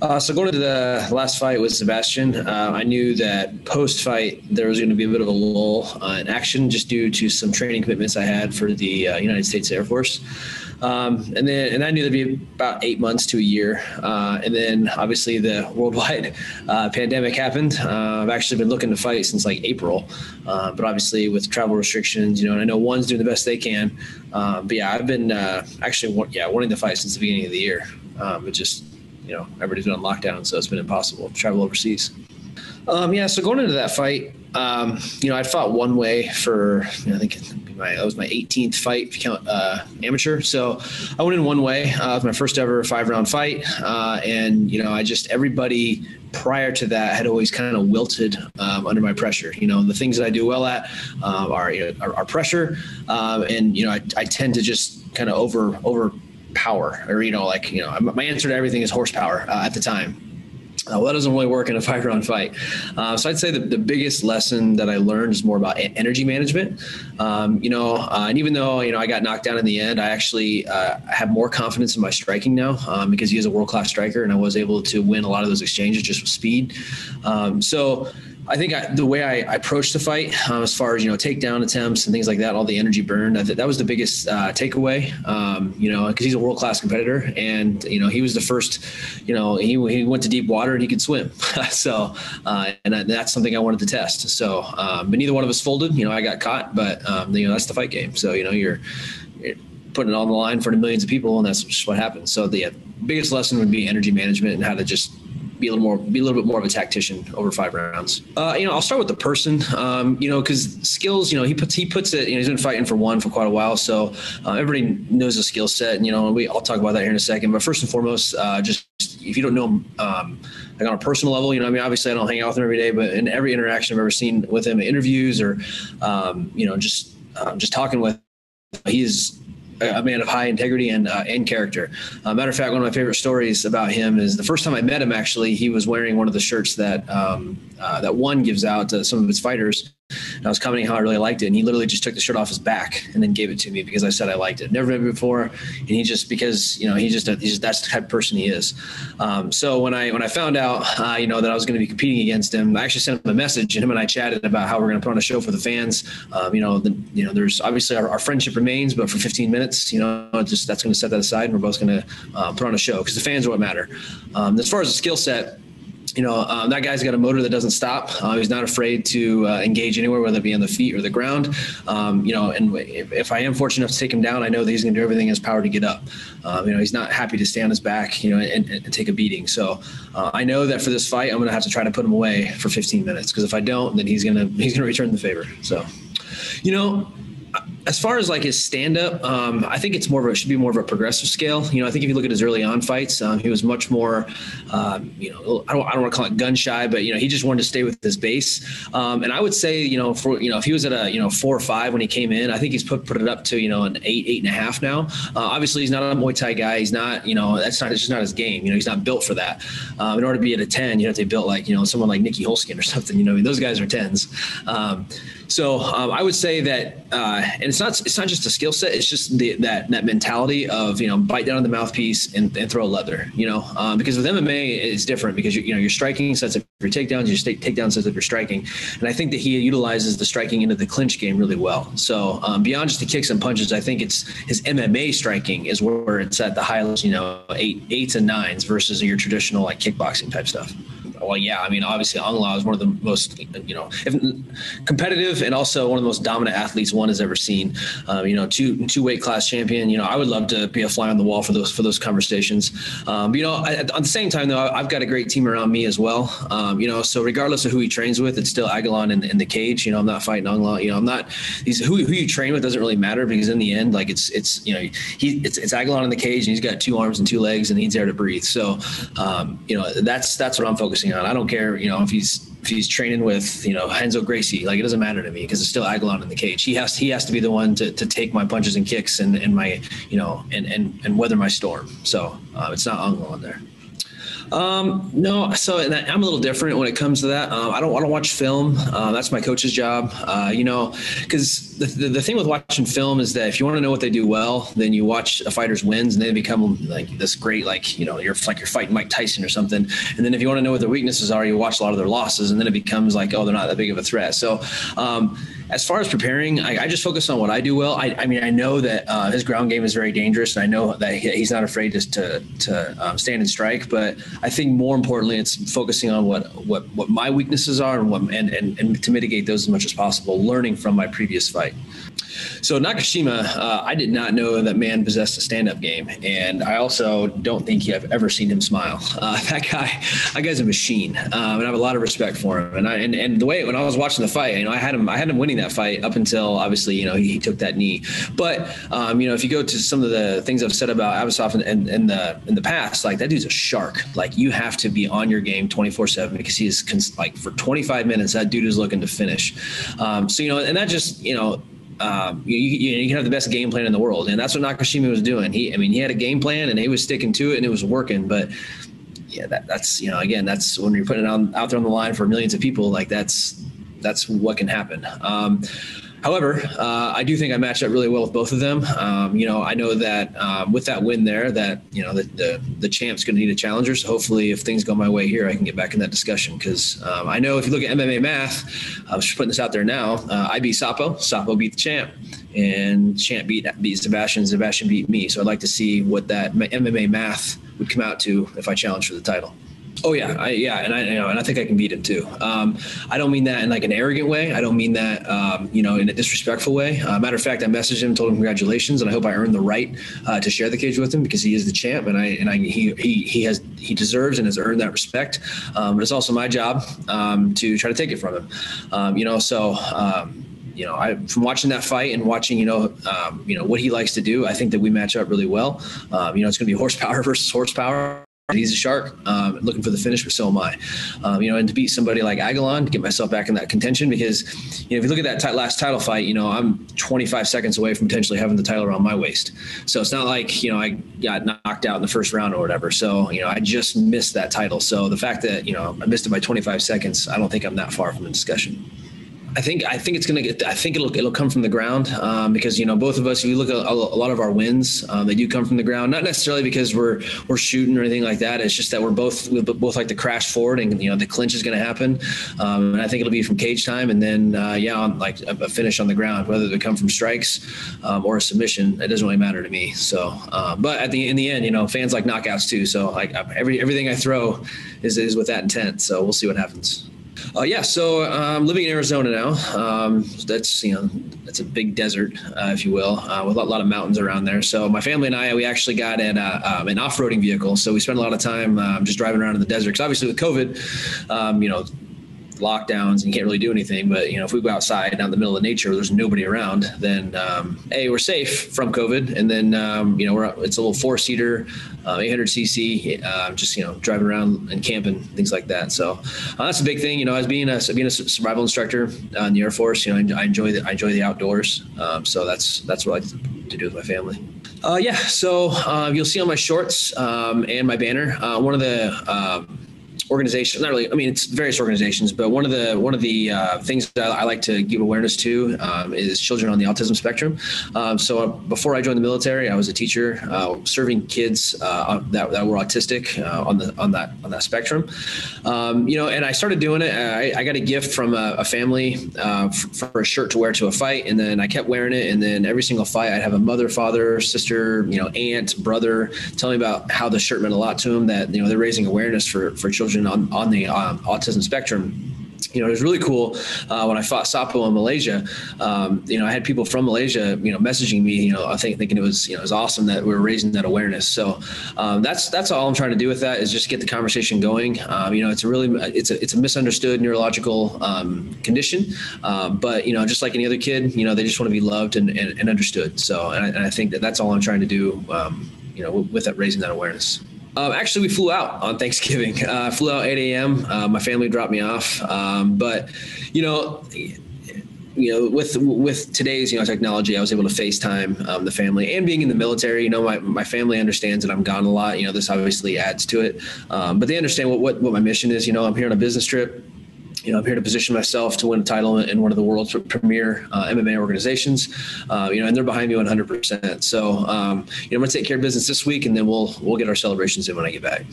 So going into the last fight with Sebastian, I knew that post-fight there was going to be a bit of a lull in action just due to some training commitments I had for the United States Air Force. And I knew there'd be about 8 months to a year. And then obviously the worldwide pandemic happened. I've actually been looking to fight since like April, but obviously with travel restrictions, and I know one's doing the best they can. But yeah, I've been actually wanting to fight since the beginning of the year. But just, everybody's been on lockdown, so it's been impossible to travel overseas. So going into that fight, I'd fought one way for, I think that was my 18th fight, if you count amateur. So I went in one way. It was my first ever 5-round fight. Everybody prior to that had always kind of wilted under my pressure. The things that I do well at are pressure. I tend to just kind of overpower, or, my answer to everything is horsepower at the time. Well, that doesn't really work in a 5-round fight. So I'd say the biggest lesson that I learned is more about energy management. And even though, I got knocked down in the end, I actually have more confidence in my striking now because he is a world-class striker, and I was able to win a lot of those exchanges just with speed. So I think the way I approached the fight, as far as, takedown attempts and things like that, all the energy burned, that was the biggest takeaway, because he's a world-class competitor, and, he was the first, he went to deep water and he could swim. So, that's something I wanted to test. So, but neither one of us folded. I got caught, but, that's the fight game. So, you're putting it on the line for the millions of people, and that's just what happens. So the biggest lesson would be energy management and how to just be a little bit more of a tactician over 5 rounds. I'll start with the person, because skills, he puts it, he's been fighting for quite a while. So everybody knows the skill set, and, I'll talk about that here in a second. But first and foremost, just if you don't know him, like on a personal level, obviously I don't hang out with him every day, but in every interaction I've ever seen with him in interviews or, just talking with, he is a man of high integrity and character. Matter of fact, one of my favorite stories about him is the first time I met him, actually, he was wearing one of the shirts that One gives out to some of his fighters. And I was commenting how I really liked it, and he literally just took the shirt off his back and then gave it to me because I said I liked it. Never met him before, and he just, because that's the type of person he is. So when I found out that I was going to be competing against him, I actually sent him a message, and him and I chatted about how we're going to put on a show for the fans. There's obviously our friendship remains, but for 15 minutes, that's going to set that aside, and we're both going to put on a show because the fans are what matter. As far as the skill set, that guy's got a motor that doesn't stop. He's not afraid to engage anywhere, whether it be on the feet or the ground. And if I am fortunate enough to take him down, I know that he's going to do everything in his power to get up. He's not happy to stay on his back, and take a beating. So I know that for this fight, I'm going to have to try to put him away for 15 minutes because if I don't, then he's going to return the favor. So, as far as like his stand-up, I think it should be more of a progressive scale. I think if you look at his early on fights, he was much more, I don't want to call it gun shy, but he just wanted to stay with his base. And I would say, if he was at a 4 or 5 when he came in, I think he's put it up to an 8, 8.5 now. Obviously, he's not a Muay Thai guy. He's not, it's just not his game. He's not built for that. In order to be at a 10, you have to be built like someone like Nicky Holskin or something. Those guys are 10s. So I would say that, and it's not just a skill set. It's just that mentality of bite down on the mouthpiece and throw leather. Because with MMA it's different because your striking sets up your takedowns, your takedown sets up your striking, and I think that he utilizes the striking into the clinch game really well. So beyond just the kicks and punches, I think it's his MMA striking is where it's at the highest, 8s and 9s versus your traditional like kickboxing type stuff. Well, yeah, obviously Angla is one of the most, competitive and also one of the most dominant athletes one has ever seen. Two weight class champion. I would love to be a fly on the wall for those conversations. At the same time, though, I've got a great team around me as well. So regardless of who he trains with, it's still Aguilan in the cage. I'm not fighting Angla. I'm not. Who you train with doesn't really matter because in the end, like it's Aguilan in the cage and he's got 2 arms and 2 legs and he's there to breathe. So, that's what I'm focusing on. I don't care, if he's training with, Renzo Gracie, like it doesn't matter to me because it's still Aguilan in the cage. He has to be the one to take my punches and kicks and my, and weather my storm. So it's not Anglo in there. No, so I'm a little different when it comes to that. I don't watch film. That's my coach's job. Because the thing with watching film is that if you want to know what they do well, then you watch a fighter's wins and they become like this great, you're fighting Mike Tyson or something. And then if you want to know what their weaknesses are, you watch a lot of their losses, and then it becomes like, oh, they're not that big of a threat. So, as far as preparing, I just focus on what I do well. I know that his ground game is very dangerous, and I know that he's not afraid to stand and strike. But I think more importantly, it's focusing on what my weaknesses are and to mitigate those as much as possible, learning from my previous fight. So Nakashima, I did not know that man possessed a stand-up game, and I also don't think I've ever seen him smile. That guy's a machine, and I have a lot of respect for him. And the way when I was watching the fight, I had him winning that fight up until obviously he took that knee. But if you go to some of the things I've said about Abasov in the past, like that dude's a shark. Like you have to be on your game 24/7 because he is for 25 minutes that dude is looking to finish. And that just you can have the best game plan in the world, and that's what Nakashima was doing. He had a game plan and he was sticking to it and it was working. But yeah, that's when you're putting it out there on the line for millions of people, like that's what can happen. However, I do think I matched up really well with both of them. I know that with that win there, that the champ's going to need a challenger. So hopefully, if things go my way here, I can get back in that discussion. Because I know if you look at MMA math, I was just putting this out there now. I beat Sapo. Sapo beat the champ, and champ beat Sebastian. Sebastian beat me. So I'd like to see what that MMA math would come out to if I challenge for the title. Oh yeah, and I think I can beat him too. I don't mean that in like an arrogant way. I don't mean that in a disrespectful way. Matter of fact, I messaged him, told him congratulations, and I hope I earned the right to share the cage with him because he is the champ, and he deserves and has earned that respect. But it's also my job to try to take it from him. From watching that fight and watching, what he likes to do, I think that we match up really well. It's going to be horsepower versus horsepower. He's a shark, looking for the finish, but so am I. And to beat somebody like Aguilan, to get myself back in that contention, because if you look at that last title fight, I'm 25 seconds away from potentially having the title around my waist. So it's not like I got knocked out in the first round or whatever. So I just missed that title. So the fact that I missed it by 25 seconds, I don't think I'm that far from the discussion. I think it'll come from the ground because both of us, if you look at a lot of our wins, they do come from the ground. Not necessarily because we're shooting or anything like that. It's just that we both like to crash forward, and the clinch is going to happen. And I think it'll be from cage time, and then on like a finish on the ground, whether they come from strikes or a submission. It doesn't really matter to me. So, but in the end, fans like knockouts too. So like everything I throw is with that intent. So we'll see what happens. So I'm living in Arizona now. That's a big desert, if you will, with a lot of mountains around there. So my family and we actually got an off-roading vehicle. So we spent a lot of time just driving around in the desert. Because obviously with COVID, lockdowns and you can't really do anything. But if we go outside out in the middle of nature where there's nobody around, then we're safe from COVID. And then it's a little 4-seater, 800cc, just driving around and camping, things like that. So that's a big thing. As being a survival instructor in the Air Force, I enjoy the outdoors. So that's what I like to do with my family. So you'll see on my shorts and my banner, one of the organizations, not really, it's various organizations, but one of the things that I like to give awareness to is children on the autism spectrum. So before I joined the military, I was a teacher serving kids that were autistic on that spectrum. And I started doing it. I got a gift from a family for a shirt to wear to a fight, and then I kept wearing it. And then every single fight, I'd have a mother, father, sister, aunt, brother tell me about how the shirt meant a lot to them. That they're raising awareness for children on the autism spectrum. It was really cool when I fought Sapo in Malaysia. I had people from Malaysia, messaging me, thinking it was awesome that we were raising that awareness. So that's all I'm trying to do with that is just get the conversation going. It's a misunderstood neurological condition, but just like any other kid, they just want to be loved and understood. So and I think that's all I'm trying to do, with that raising that awareness. Actually, we flew out on Thanksgiving. Flew out 8 a.m. My family dropped me off. But with today's, technology, I was able to FaceTime the family, and being in the military, my family understands that I'm gone a lot. This obviously adds to it. But they understand what my mission is. I'm here on a business trip. I'm here to position myself to win a title in one of the world's premier MMA organizations, and they're behind me 100%. So, I'm going to take care of business this week, and then we'll get our celebrations in when I get back.